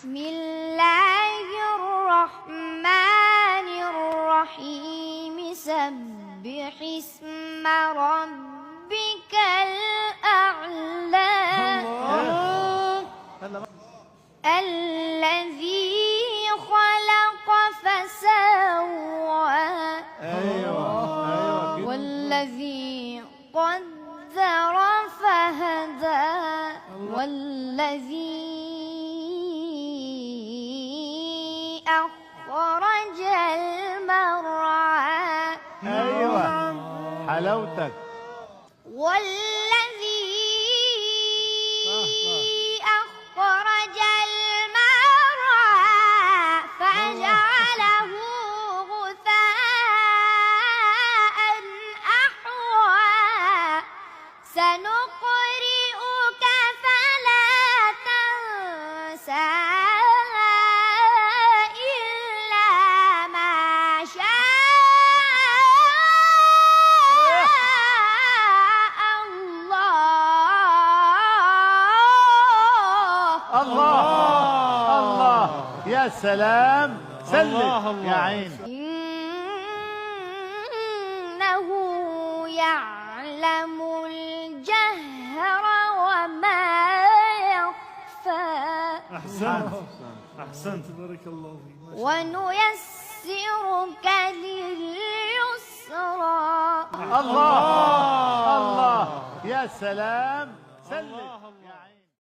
بسم الله الرحمن الرحيم سبح اسم ربك الأعلى الذي خلق فسوى والذي قدر فهدى والذي أخرج المرعى حلاوتك والذي أخرج المرعى فجعله غثاء أحوى سنقرئك فلا تنسى إلا ما شاء الله. الله يا سلام. سلم يا عين. إنه يعلم الجهر وما يخفى. أحسنت بارك الله فيك. ونيسرك لليسرى. الله الله يا سلام. سلم.